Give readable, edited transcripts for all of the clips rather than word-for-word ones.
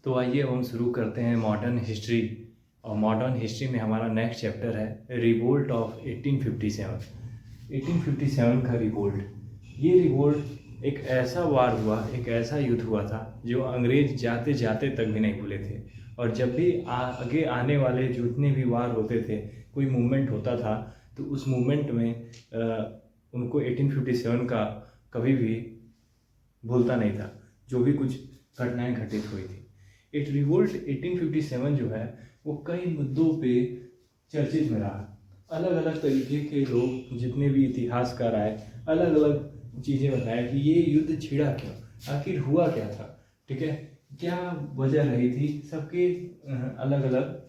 तो आइए अब हम शुरू करते हैं मॉडर्न हिस्ट्री। और मॉडर्न हिस्ट्री में हमारा नेक्स्ट चैप्टर है रिवोल्ट ऑफ 1857। 1857 का रिवोल्ट, ये रिवोल्ट एक ऐसा वार हुआ, एक ऐसा युद्ध हुआ था जो अंग्रेज जाते जाते तक भी नहीं भूले थे। और जब भी आगे आने वाले जितने भी वार होते थे, कोई मूवमेंट होता था, तो उस मूवमेंट में उनको 1857 का कभी भी भूलता नहीं था, जो भी कुछ घटनाएं घटित हुई थी। इट रिवोल्ट 1857 जो है वो कई मुद्दों पे चर्चित में रहा। अलग अलग तरीके के लोग, जितने भी इतिहासकार आए, अलग अलग चीज़ें बताया कि ये युद्ध छिड़ा क्यों, आखिर हुआ क्या था, ठीक है, क्या वजह रही थी। सबके अलग अलग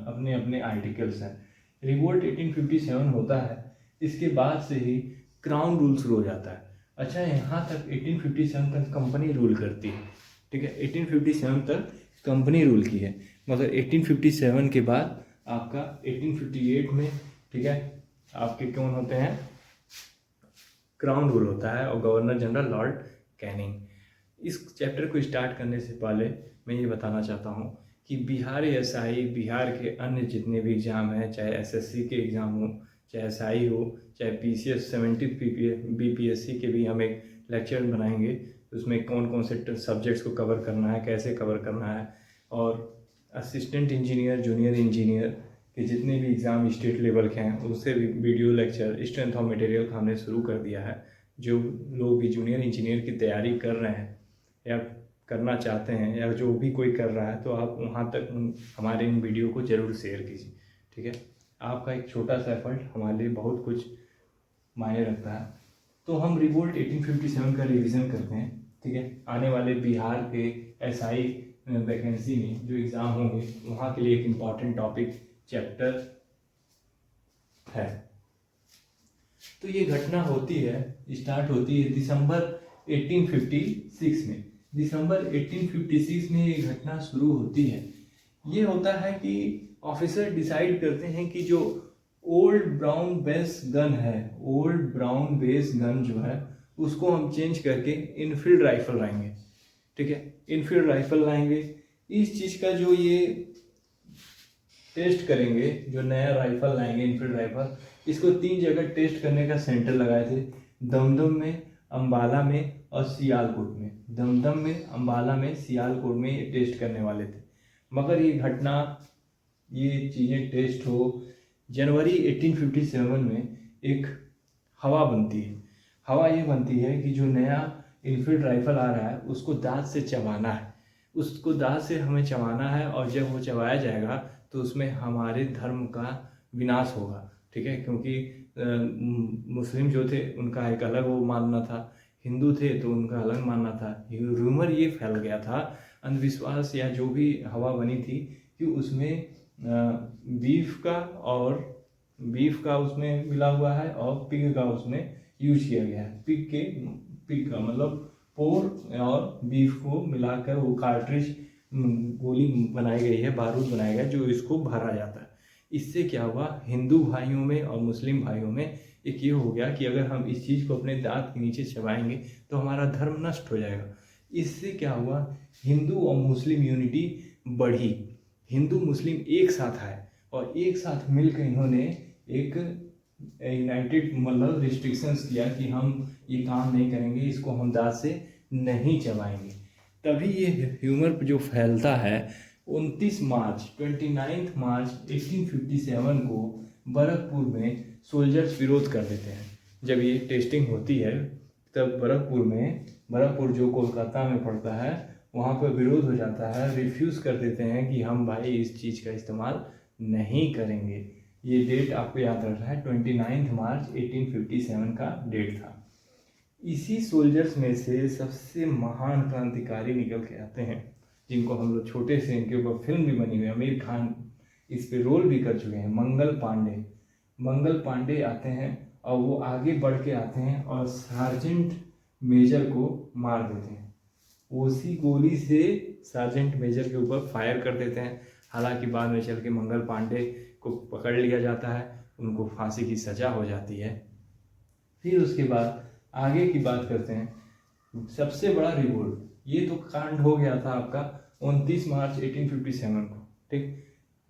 अपने अपने आर्टिकल्स हैं। रिवोल्ट 1857 होता है, इसके बाद से ही क्राउन रूल शुरू हो जाता है। अच्छा, यहाँ तक 1857 तक कंपनी रूल करती है, ठीक है, 1857 तक कंपनी रूल की है, मगर 1857 के बाद आपका 1858 में, ठीक है, आपके कौन होते हैं, क्राउन रूल होता है और गवर्नर जनरल लॉर्ड कैनिंग। इस चैप्टर को स्टार्ट करने से पहले मैं ये बताना चाहता हूँ कि बिहार एसआई, बिहार के अन्य जितने भी एग्ज़ाम हैं, चाहे एसएससी के एग्ज़ाम हो, चाहे एसआई हो, चाहे पीसीएस 70 बीपीएससी के भी हम एक लेक्चर बनाएंगे। उसमें कौन कौन से सब्जेक्ट्स को कवर करना है, कैसे कवर करना है, और असिस्टेंट इंजीनियर, जूनियर इंजीनियर के जितने भी एग्ज़ाम स्टेट लेवल के हैं, उससे भी video lecture, strength of material का हमने शुरू कर दिया है। जो लोग भी जूनियर इंजीनियर की तैयारी कर रहे हैं या करना चाहते हैं, या जो भी कोई कर रहा है, तो आप वहाँ तक हमारे इन वीडियो को ज़रूर शेयर कीजिए, ठीक है। आपका एक छोटा सा एफर्ट हमारे लिए बहुत कुछ मायने रखता है। तो हम रिवोल्ट 1857 का रिवीजन करते हैं, ठीक है। आने वाले बिहार के एसआई वैकेंसी में जो एग्ज़ाम होंगे, वहाँ के लिए एक इम्पॉर्टेंट टॉपिक चैप्टर है। तो ये घटना होती है, स्टार्ट होती है दिसंबर 1856 में। दिसंबर 1856 में ये घटना शुरू होती है। ये होता है कि ऑफिसर डिसाइड करते हैं कि जो ओल्ड ब्राउन बेस गन है, ओल्ड ब्राउन बेस गन जो है, उसको हम चेंज करके इनफील्ड राइफल लाएंगे, ठीक है, इनफील्ड राइफल लाएंगे। इस चीज़ का जो ये टेस्ट करेंगे, जो नया राइफल लाएंगे इनफील्ड राइफल, इसको 3 जगह टेस्ट करने का सेंटर लगाए थे, दमदम में, अंबाला में और सियालकोट में। दमदम में, अंबाला में, सियालकोट में ये टेस्ट करने वाले थे। मगर ये घटना, ये चीज़ें टेस्ट हो, जनवरी 1857 में एक हवा बनती है। हवा ये बनती है कि जो नया इनफील्ड राइफल आ रहा है, उसको दांत से चबाना है, उसको दांत से हमें चबाना है, और जब वो चबाया जाएगा तो उसमें हमारे धर्म का विनाश होगा, ठीक है। क्योंकि मुस्लिम जो थे उनका एक अलग वो मानना था, हिंदू थे तो उनका अलग मानना था। रूमर ये फैल गया था, अंधविश्वास या जो भी हवा बनी थी, कि उसमें बीफ का उसमें मिला हुआ है और पिग का उसमें यूज किया गया है। पिग का मतलब पोर और बीफ को मिलाकर वो कार्ट्रिज गोली बनाई गई है, बारूद बनाया गया जो इसको भरा जाता है। इससे क्या हुआ, हिंदू भाइयों में और मुस्लिम भाइयों में एक ये हो गया कि अगर हम इस चीज़ को अपने दांत के नीचे चबाएंगे तो हमारा धर्म नष्ट हो जाएगा। इससे क्या हुआ, हिंदू और मुस्लिम यूनिटी बढ़ी, हिंदू मुस्लिम एक साथ आए और एक साथ मिलकर इन्होंने एक यूनाइटेड मतलब रिस्ट्रिक्शंस किया कि हम ये काम नहीं करेंगे, इसको हम दांत से नहीं चबाएंगे। तभी ये ह्यूमर जो फैलता है। 29 मार्च 1857 को बरकपुर में सोल्जर्स विरोध कर देते हैं। जब ये टेस्टिंग होती है तब बरकपुर जो कोलकाता में पड़ता है, वहाँ पर विरोध हो जाता है, रिफ्यूज़ कर देते हैं कि हम भाई इस चीज़ का इस्तेमाल नहीं करेंगे। ये डेट आपको याद रखना है, 29 मार्च 1857 का डेट था। इसी सोल्जर्स में से सबसे महान क्रांतिकारी निकल के आते हैं, जिनको हम लोग छोटे से, इनके ऊपर फिल्म भी बनी हुई है, आमिर खान इस पे रोल भी कर चुके हैं। मंगल पांडे आते हैं और वो आगे बढ़ के आते हैं और सार्जेंट मेजर को मार देते हैं। उसी गोली से सार्जेंट मेजर के ऊपर फायर कर देते हैं। हालांकि बाद में चल के मंगल पांडे को पकड़ लिया जाता है, उनको फांसी की सज़ा हो जाती है। फिर उसके बाद आगे की बात करते हैं। सबसे बड़ा रिवोल्ट, ये तो कांड हो गया था आपका 29 मार्च 1857 को, ठीक।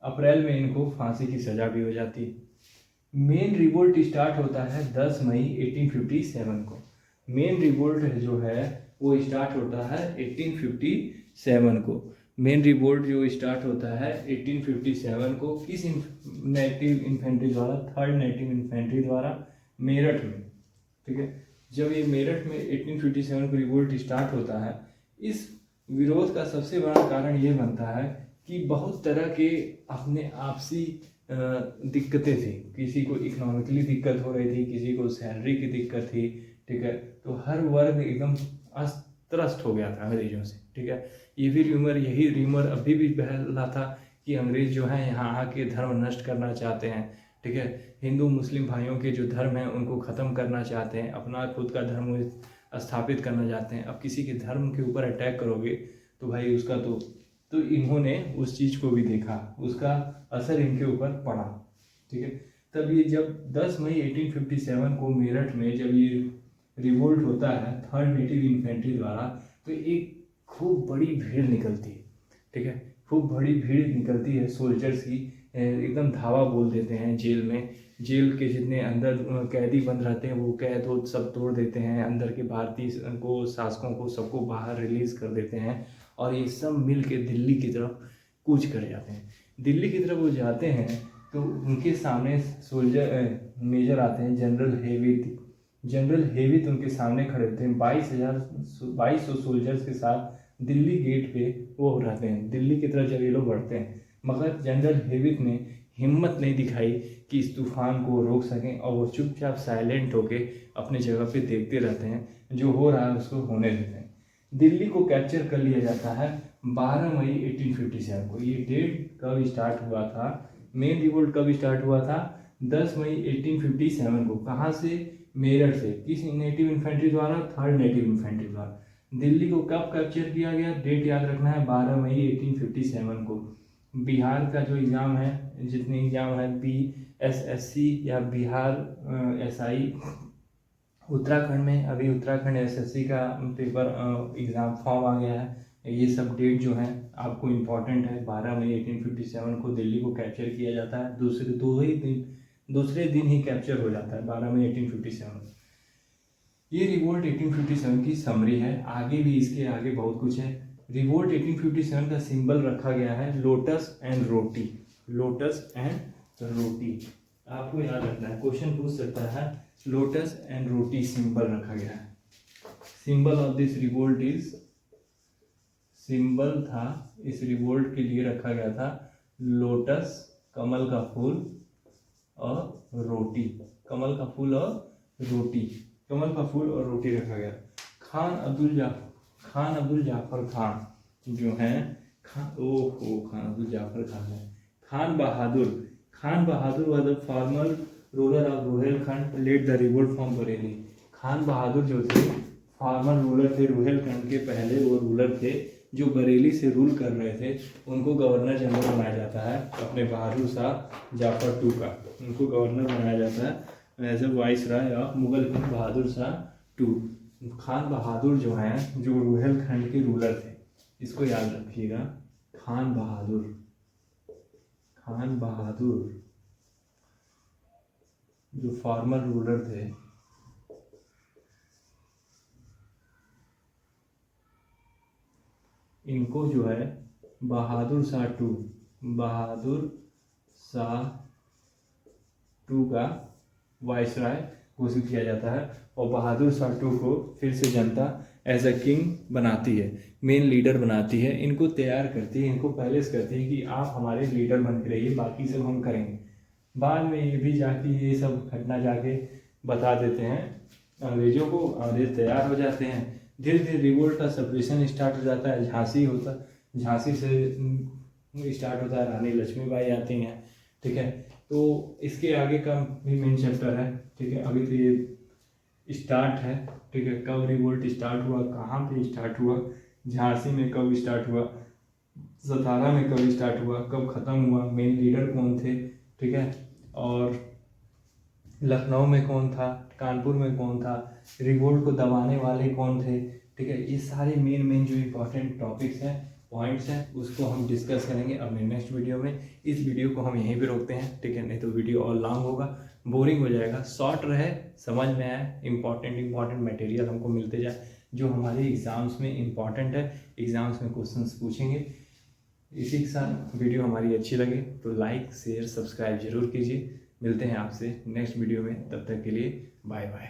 अप्रैल में इनको फांसी की सजा भी हो जाती है। मेन रिवोल्ट स्टार्ट होता है 10 मई 1857 को। मेन रिवोल्ट जो है वो स्टार्ट होता है 1857 को। मेन रिवोल्ट जो स्टार्ट होता है 1857 को किस नेटिव इन्फेंट्री द्वारा, थर्ड नेटिव इन्फेंट्री द्वारा, मेरठ में, ठीक है। जब ये मेरठ में 1857 को रिवोल्ट स्टार्ट होता है, इस विरोध का सबसे बड़ा कारण ये बनता है कि बहुत तरह के अपने आपसी दिक्कतें थी। किसी को इकोनॉमिकली दिक्कत हो रही थी, किसी को सैलरी की दिक्कत थी, ठीक है। तो हर वर्ग एकदम त्रस्त हो गया था अंग्रेजों से, ठीक है। यही र्यूमर अभी भी बहला था कि अंग्रेज जो है यहाँ आके धर्म नष्ट करना चाहते हैं, ठीक है। हिंदू मुस्लिम भाइयों के जो धर्म हैं उनको ख़त्म करना चाहते हैं, अपना खुद का धर्म स्थापित करना चाहते हैं। अब किसी के धर्म के ऊपर अटैक करोगे तो भाई उसका तो इन्होंने उस चीज़ को भी देखा, उसका असर इनके ऊपर पड़ा, ठीक है। तब ये जब 10 मई 1857 को मेरठ में जब ये रिवोल्ट होता है थर्ड नेटिव इन्फेंट्री द्वारा, तो एक खूब बड़ी भीड़ निकलती है, ठीक है। खूब बड़ी भीड़ निकलती है सोल्जर्स की, एकदम धावा बोल देते हैं जेल में। जेल के जितने अंदर कैदी बंद रहते हैं वो कैद वो सब तोड़ देते हैं, अंदर के भारतीय को शासकों को सबको बाहर रिलीज़ कर देते हैं, और ये सब मिल के दिल्ली की तरफ कूच कर जाते हैं। दिल्ली की तरफ वो जाते हैं तो उनके सामने सोल्जर मेजर आते हैं, जनरल हेविट उनके सामने खड़े होते हैं। 2200 सोल्जर्स के साथ दिल्ली गेट पे वो रहते हैं। दिल्ली की तरफ जब ये लोग बढ़ते हैं, मगर जनरल हेविट ने हिम्मत नहीं दिखाई कि इस तूफान को रोक सकें, और वो चुपचाप साइलेंट होके अपनी जगह पे देखते रहते हैं, जो हो रहा है उसको होने देते हैं। दिल्ली को कैप्चर कर लिया जाता है 12 मई 1857 को। ये डेट कब स्टार्ट हुआ था, मेन रिवोल्ट कब स्टार्ट हुआ था? 10 मई 1857 को। कहाँ से? मेरठ से। किस नेटिव इन्फेंट्री द्वारा? थर्ड नेटिव इन्फेंट्री द्वारा। दिल्ली को कब कैप्चर किया गया? डेट याद रखना है, 12 मई 1857 को। बिहार का जो एग्ज़ाम है, जितने एग्ज़ाम है BSSC या बिहार SI, उत्तराखंड में अभी उत्तराखंड SSC का पेपर एग्ज़ाम फॉर्म आ गया है। ये सब डेट जो है आपको इम्पॉर्टेंट है। 12 मई 1857 को दिल्ली को कैप्चर किया जाता है। दूसरे दिन ही कैप्चर हो जाता है 12 मई 1857। ये रिवोल्ट 1857 की समरी है। आगे भी इसके आगे बहुत कुछ है। रिवोल्ट 1857 का सिंबल रखा गया है lotus and roti. Lotus and roti आपको याद रखना है, क्वेश्चन पूछ सकता है। लोटस एंड रोटी सिंबल रखा गया है। Symbol of this revolt is, symbol था इस रिवोल्ट के लिए रखा गया था लोटस, कमल का फूल और रोटी। कमल का फूल और रोटी, कमल का फूल और रोटी रखा गया। खान अब्दुल जाफर खान जो है, खान अब्दुल जाफर खान है। खान बहादुर was the former ruler of Rohilkhand, led the revolt from Bareilly. Khan Bahadur जो थे फॉर्मर रूलर थे, रुहेलखंड के पहले वो रूलर थे जो बरेली से रूल कर रहे थे। उनको गवर्नर जनरल बनाया जाता है अपने बहादुर शाह जाफर टू का। उनको गवर्नर बनाया जाता है as a viceroy of Mughal king Bahadur Shah two. Khan Bahadur जो हैं, जो रुहेलखंड के रूलर थे, इसको याद रखिएगा। खान बहादुर जो फॉर्मर रूलर थे, इनको जो है बहादुर शाह टू का वाइसराय घोषित किया जाता है। और बहादुर शाह टू को फिर से जनता एज अ किंग बनाती है, मेन लीडर बनाती है, इनको तैयार करती है, इनको पैलेस करती है कि आप हमारे लीडर बन के रहिए, बाकी सब हम करेंगे। बाद में ये भी जाके ये सब घटना जाके बता देते हैं अंग्रेजों को, अंग्रेज तैयार हो जाते हैं। धीरे धीरे रिवोल्ट का सप्रेशन स्टार्ट हो जाता है। झांसी से स्टार्ट होता है, रानी लक्ष्मीबाई आती हैं, ठीक है। तो इसके आगे का भी मेन चैप्टर है, ठीक है। अभी तो ये स्टार्ट है, ठीक है। कब रिवोल्ट स्टार्ट हुआ, कहाँ पे स्टार्ट हुआ, झांसी में कब स्टार्ट हुआ, सतारा में कब स्टार्ट हुआ, कब ख़त्म हुआ, मेन लीडर कौन थे, ठीक है। और लखनऊ में कौन था, कानपुर में कौन था, रिवोल्ट को दबाने वाले कौन थे, ठीक है। ये सारे मेन जो इम्पोर्टेंट टॉपिक्स हैं, पॉइंट्स हैं, उसको हम डिस्कस करेंगे अपने नेक्स्ट वीडियो में। इस वीडियो को हम यहीं पे रोकते हैं, ठीक है, नहीं तो वीडियो और लॉन्ग होगा, बोरिंग हो जाएगा। शॉर्ट रहे, समझ में आए, इम्पॉर्टेंट मटेरियल हमको मिलते जाए जो हमारे एग्ज़ाम्स में इम्पॉर्टेंट है, एग्ज़ाम्स में क्वेश्चंस पूछेंगे। इसी के साथ वीडियो हमारी अच्छी लगे तो लाइक शेयर सब्सक्राइब जरूर कीजिए। मिलते हैं आपसे नेक्स्ट वीडियो में, तब तक के लिए बाय बाय।